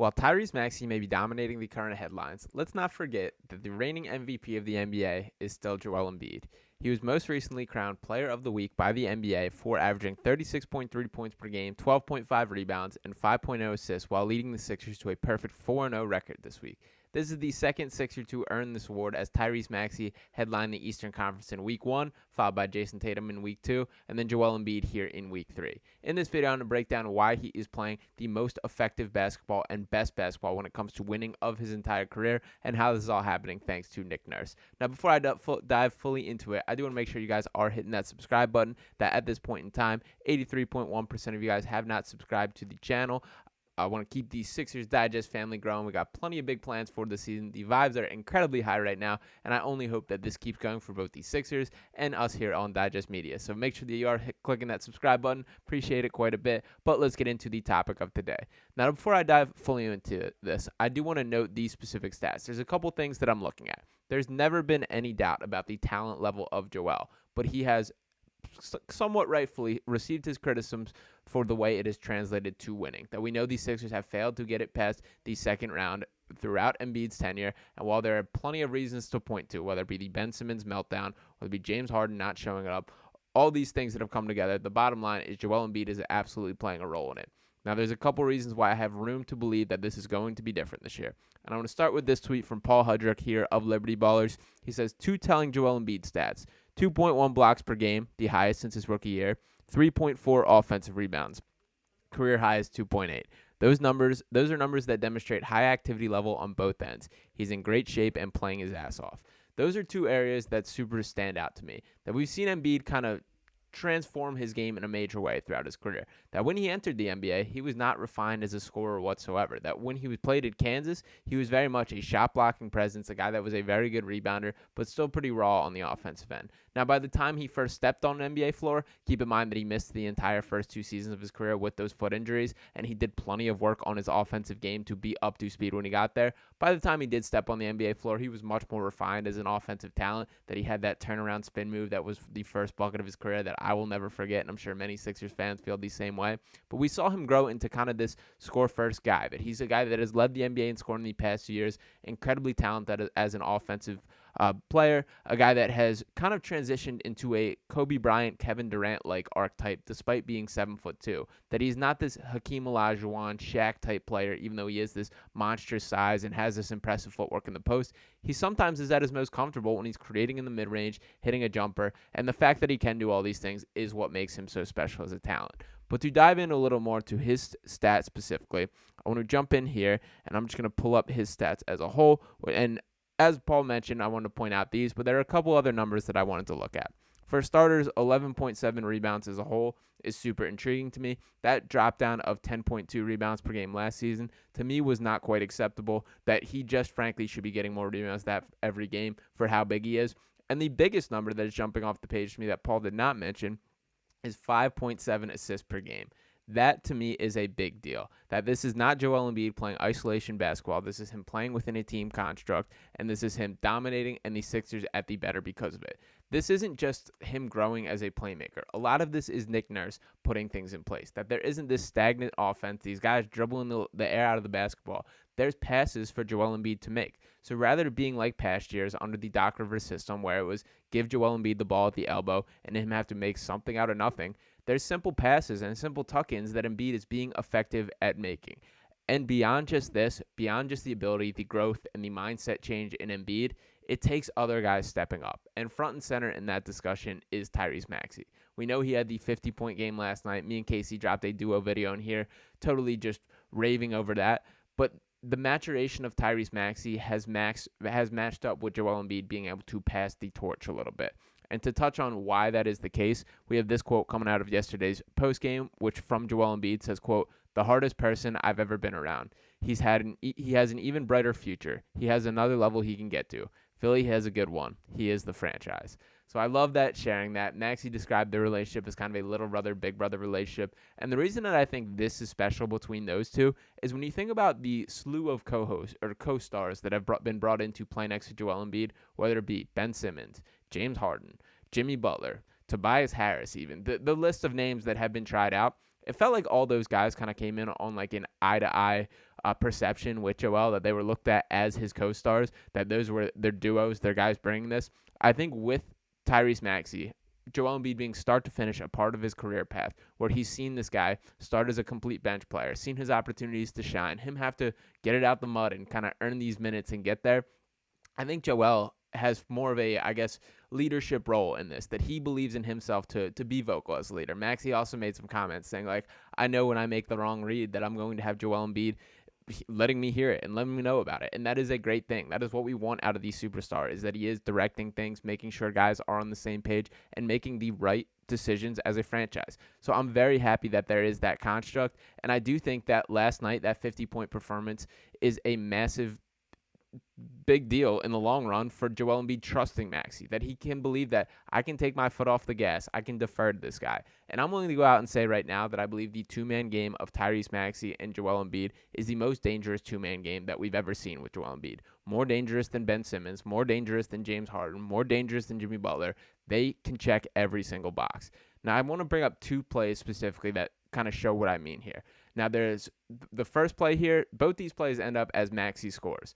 While Tyrese Maxey may be dominating the current headlines, let's not forget that the reigning MVP of the NBA is still Joel Embiid. He was most recently crowned Player of the Week by the NBA for averaging 36.3 points per game, 12.5 rebounds, and 5.0 assists while leading the Sixers to a perfect 4-0 record this week. This is the second Sixer to earn this award, as Tyrese Maxey headlined the Eastern Conference in Week 1, followed by Jason Tatum in Week 2, and then Joel Embiid here in Week 3. In this video, I'm going to break down why he is playing the most effective basketball and best basketball when it comes to winning of his entire career, and how this is all happening thanks to Nick Nurse. Now, before I dive fully into it, I do want to make sure you guys are hitting that subscribe button. That at this point in time, 83.1% of you guys have not subscribed to the channel. I want to keep the Sixers Digest family growing. We got plenty of big plans for the season. The vibes are incredibly high right now, and I only hope that this keeps going for both the Sixers and us here on Digest Media. So make sure that you are clicking that subscribe button. Appreciate it quite a bit. But let's get into the topic of today. Now, before I dive fully into this, I do want to note these specific stats. There's a couple things that I'm looking at. There's never been any doubt about the talent level of Joel, but he has somewhat rightfully received his criticisms for the way it is translated to winning. That we know these Sixers have failed to get it past the second round throughout Embiid's tenure, and while there are plenty of reasons to point to, whether it be the Ben Simmons meltdown, whether it be James Harden not showing up, all these things that have come together, the bottom line is Joel Embiid is absolutely playing a role in it. Now, there's a couple reasons why I have room to believe that this is going to be different this year. And I want to start with this tweet from Paul Hudrick here of Liberty Ballers. He says, two telling Joel Embiid stats: 2.1 blocks per game, the highest since his rookie year, 3.4 offensive rebounds. Career high is 2.8. Those are numbers that demonstrate high activity level on both ends. He's in great shape and playing his ass off. Those are two areas that super stand out to me. That we've seen Embiid kind of transform his game in a major way throughout his career. That when he entered the NBA, he was not refined as a scorer whatsoever. That when he was played at Kansas, he was very much a shot blocking presence, a guy that was a very good rebounder, but still pretty raw on the offensive end. Now, by the time he first stepped on an NBA floor, keep in mind that he missed the entire first 2 seasons of his career with those foot injuries, and he did plenty of work on his offensive game to be up to speed when he got there. By the time he did step on the NBA floor, he was much more refined as an offensive talent, that he had that turnaround spin move that was the first bucket of his career that I will never forget, and I'm sure many Sixers fans feel the same way. But we saw him grow into kind of this score-first guy, that he's a guy that has led the NBA in scoring in the past few years, incredibly talented as an offensive player, a guy that has kind of transitioned into a Kobe Bryant, Kevin Durant-like archetype, despite being 7'2". That he's not this Hakeem Olajuwon, Shaq-type player, even though he is this monstrous size and has this impressive footwork in the post. He sometimes is at his most comfortable when he's creating in the mid-range, hitting a jumper, and the fact that he can do all these things is what makes him so special as a talent. But to dive in a little more to his stats specifically, I want to jump in here, and I'm just going to pull up his stats as a whole. And as Paul mentioned, I want to point out these, but there are a couple other numbers that I wanted to look at. For starters, 11.7 rebounds as a whole is super intriguing to me. That drop down of 10.2 rebounds per game last season, to me, was not quite acceptable. That he just frankly should be getting more rebounds that every game for how big he is. And the biggest number that is jumping off the page to me that Paul did not mention is 5.7 assists per game. That, to me, is a big deal. That this is not Joel Embiid playing isolation basketball. This is him playing within a team construct, and this is him dominating and the Sixers at the better because of it. This isn't just him growing as a playmaker. A lot of this is Nick Nurse putting things in place. That there isn't this stagnant offense, these guys dribbling the air out of the basketball. There's passes for Joel Embiid to make. So rather than being like past years under the Doc Rivers system where it was give Joel Embiid the ball at the elbow and him have to make something out of nothing, there's simple passes and simple tuck-ins that Embiid is being effective at making. And beyond just this, beyond just the ability, the growth, and the mindset change in Embiid, it takes other guys stepping up. And front and center in that discussion is Tyrese Maxey. We know he had the 50-point game last night. Me and Casey dropped a duo video in here, totally just raving over that. But the maturation of Tyrese Maxey has matched up with Joel Embiid being able to pass the torch a little bit. And to touch on why that is the case, we have this quote coming out of yesterday's postgame, which from Joel Embiid says, quote, "The hardest person I've ever been around. He has an even brighter future. He has another level he can get to. Philly has a good one. He is the franchise." So I love that, sharing that. Maxey described their relationship as kind of a little brother, big brother relationship. And the reason that I think this is special between those two is when you think about the slew of co-hosts or co-stars that have been brought in to play next to Joel Embiid, whether it be Ben Simmons, James Harden, Jimmy Butler, Tobias Harris even, the list of names that have been tried out, it felt like all those guys kind of came in on like an eye-to-eye perception with Joel, that they were looked at as his co-stars, that those were their duos, their guys bringing this. I think with Tyrese Maxey, Joel Embiid being start to finish a part of his career path, where he's seen this guy start as a complete bench player, seen his opportunities to shine, him have to get it out the mud and kind of earn these minutes and get there. I think Joel has more of a, I guess, leadership role in this, that he believes in himself to be vocal as a leader. Maxi also made some comments saying, like, I know when I make the wrong read that I'm going to have Joel Embiid letting me hear it and letting me know about it. And that is a great thing. That is what we want out of these superstars, is that he is directing things, making sure guys are on the same page, and making the right decisions as a franchise. So I'm very happy that there is that construct. And I do think that last night, that 50-point performance is a massive big deal in the long run for Joel Embiid trusting Maxi, that he can believe that I can take my foot off the gas, I can defer to this guy. And I'm willing to go out and say right now that I believe the two-man game of Tyrese Maxey and Joel Embiid is the most dangerous two-man game that we've ever seen with Joel Embiid. More dangerous than Ben Simmons, more dangerous than James Harden, more dangerous than Jimmy Butler. They can check every single box. Now, I want to bring up two plays specifically that kind of show what I mean here. Now, there's the first play here. Both these plays end up as Maxey scores.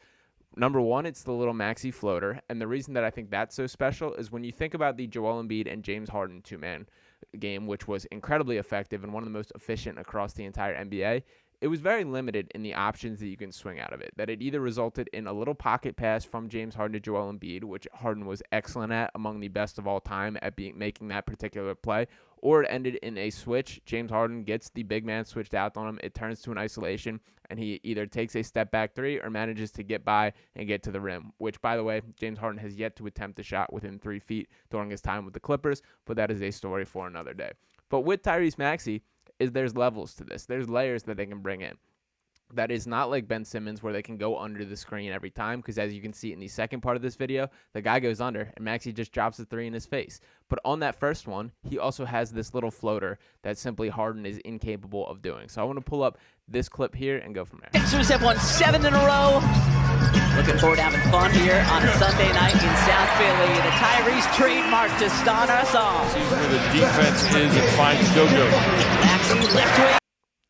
Number one, it's the little Maxi floater, and the reason that I think that's so special is when you think about the Joel Embiid and James Harden two-man game, which was incredibly effective and one of the most efficient across the entire NBA, it was very limited in the options that you can swing out of it, that it either resulted in a little pocket pass from James Harden to Joel Embiid, which Harden was excellent at, among the best of all time at making that particular play, or it ended in a switch. James Harden gets the big man switched out on him. It turns to an isolation, and he either takes a step back three or manages to get by and get to the rim, which, by the way, James Harden has yet to attempt a shot within 3 feet during his time with the Clippers, but that is a story for another day. But with Tyrese Maxey, there's levels to this. There's layers that they can bring in. That is not like Ben Simmons where they can go under the screen every time, because as you can see in the second part of this video, the guy goes under and Maxey just drops the three in his face. But on that first one, he also has this little floater that simply Harden is incapable of doing. So I want to pull up this clip here and go from there. Sixers have won 7 in a row. Looking forward to having fun here on a Sunday night in South Philly. The Tyrese trademark to start us off. See where the defense is and finds JoJo. Maxi left wing.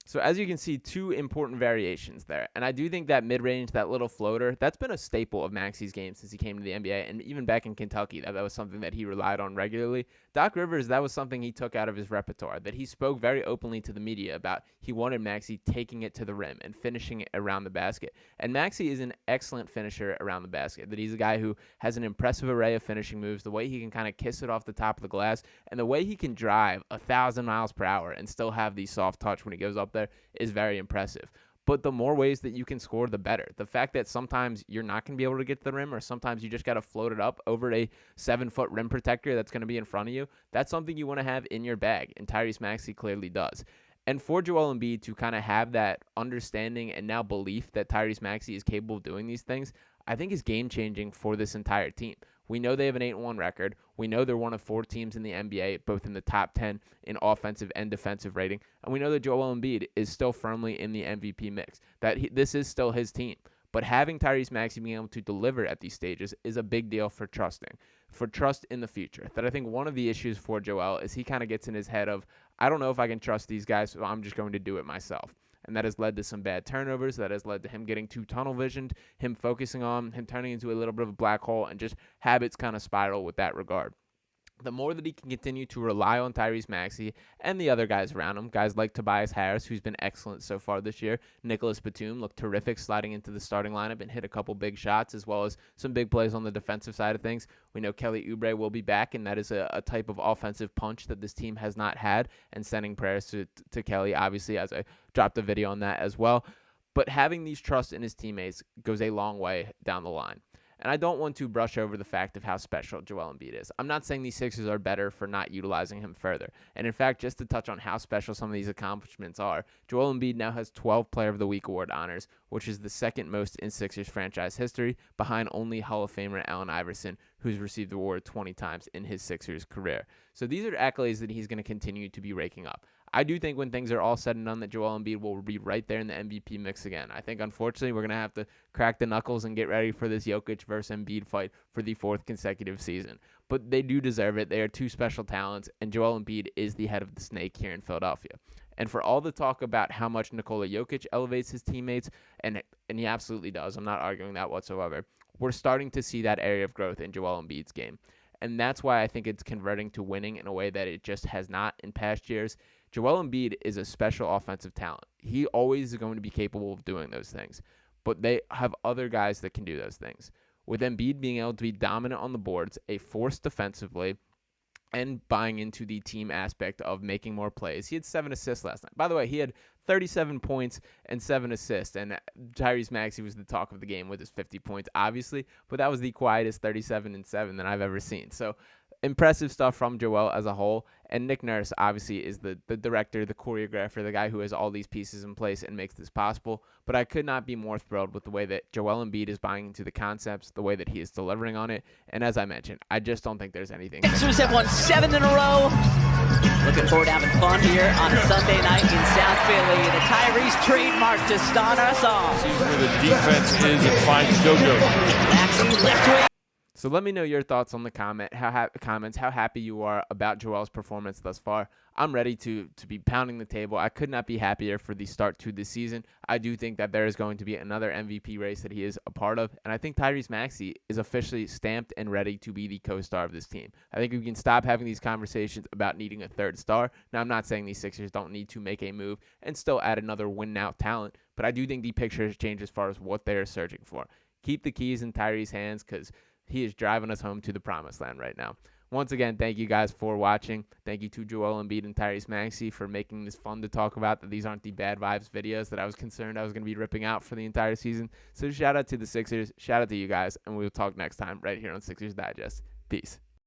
So as you can see, two important variations there. And I do think that mid-range, that little floater, that's been a staple of Maxey's game since he came to the NBA. And even back in Kentucky, that was something that he relied on regularly. Doc Rivers, that was something he took out of his repertoire, that he spoke very openly to the media about. He wanted Maxey taking it to the rim and finishing it around the basket. And Maxey is an excellent finisher around the basket, that he's a guy who has an impressive array of finishing moves, the way he can kind of kiss it off the top of the glass, and the way he can drive 1,000 miles per hour and still have the soft touch when he goes up there is very impressive. But the more ways that you can score, the better. The fact that sometimes you're not going to be able to get to the rim, or sometimes you just got to float it up over a 7-foot rim protector that's going to be in front of you, that's something you want to have in your bag, and Tyrese Maxey clearly does. And for Joel Embiid to kind of have that understanding and now belief that Tyrese Maxey is capable of doing these things, I think is game-changing for this entire team. We know they have an 8-1 record. We know they're one of 4 teams in the NBA, both in the top 10 in offensive and defensive rating. And we know that Joel Embiid is still firmly in the MVP mix, that this is still his team. But having Tyrese Maxey being able to deliver at these stages is a big deal for trust in the future. That I think one of the issues for Joel is he kind of gets in his head of, I don't know if I can trust these guys, so I'm just going to do it myself. And that has led to some bad turnovers. That has led to him getting too tunnel visioned, him focusing on him turning into a little bit of a black hole, and just habits kind of spiral with that regard. The more that he can continue to rely on Tyrese Maxey and the other guys around him, guys like Tobias Harris, who's been excellent so far this year. Nicholas Batum looked terrific sliding into the starting lineup and hit a couple big shots, as well as some big plays on the defensive side of things. We know Kelly Oubre will be back, and that is a type of offensive punch that this team has not had, and sending prayers to Kelly, obviously, as I dropped a video on that as well. But having these trust in his teammates goes a long way down the line. And I don't want to brush over the fact of how special Joel Embiid is. I'm not saying these Sixers are better for not utilizing him further. And in fact, just to touch on how special some of these accomplishments are, Joel Embiid now has 12 Player of the Week award honors, which is the second most in Sixers franchise history, behind only Hall of Famer Allen Iverson, who's received the award 20 times in his Sixers career. So these are accolades that he's going to continue to be raking up. I do think when things are all said and done that Joel Embiid will be right there in the MVP mix again. I think, unfortunately, we're going to have to crack the knuckles and get ready for this Jokic versus Embiid fight for the 4th consecutive season. But they do deserve it. They are two special talents, and Joel Embiid is the head of the snake here in Philadelphia. And for all the talk about how much Nikola Jokic elevates his teammates, and he absolutely does, I'm not arguing that whatsoever, we're starting to see that area of growth in Joel Embiid's game. And that's why I think it's converting to winning in a way that it just has not in past years. Joel Embiid is a special offensive talent. He always is going to be capable of doing those things. But they have other guys that can do those things. With Embiid being able to be dominant on the boards, a force defensively, and buying into the team aspect of making more plays. He had 7 assists last night. By the way, he had 37 points and 7 assists, and Tyrese Maxey was the talk of the game with his 50 points, obviously, but that was the quietest 37 and 7 that I've ever seen. So impressive stuff from Joel as a whole, and Nick Nurse obviously is the director, the choreographer, the guy who has all these pieces in place and makes this possible. But I could not be more thrilled with the way that Joel Embiid is buying into the concepts, the way that he is delivering on it, and as I mentioned, I just don't think there's anything. Sixers have won 7 in a row. Looking forward to having fun here on a Sunday night in South Philly. The Tyrese trademark to start us off. See where the defense is and find JoJo. Maxi left wing. So let me know your thoughts on the comments, how happy you are about Joel's performance thus far. I'm ready to be pounding the table. I could not be happier for the start to this season. I do think that there is going to be another MVP race that he is a part of, and I think Tyrese Maxey is officially stamped and ready to be the co-star of this team. I think we can stop having these conversations about needing a third star. Now, I'm not saying these Sixers don't need to make a move and still add another win-now talent, but I do think the picture has changed as far as what they're searching for. Keep the keys in Tyrese's hands because he is driving us home to the promised land right now. Once again, thank you guys for watching. Thank you to Joel Embiid and Tyrese Maxey for making this fun to talk about, that these aren't the bad vibes videos that I was concerned I was going to be ripping out for the entire season. So shout out to the Sixers. Shout out to you guys, and we'll talk next time right here on Sixers Digest. Peace.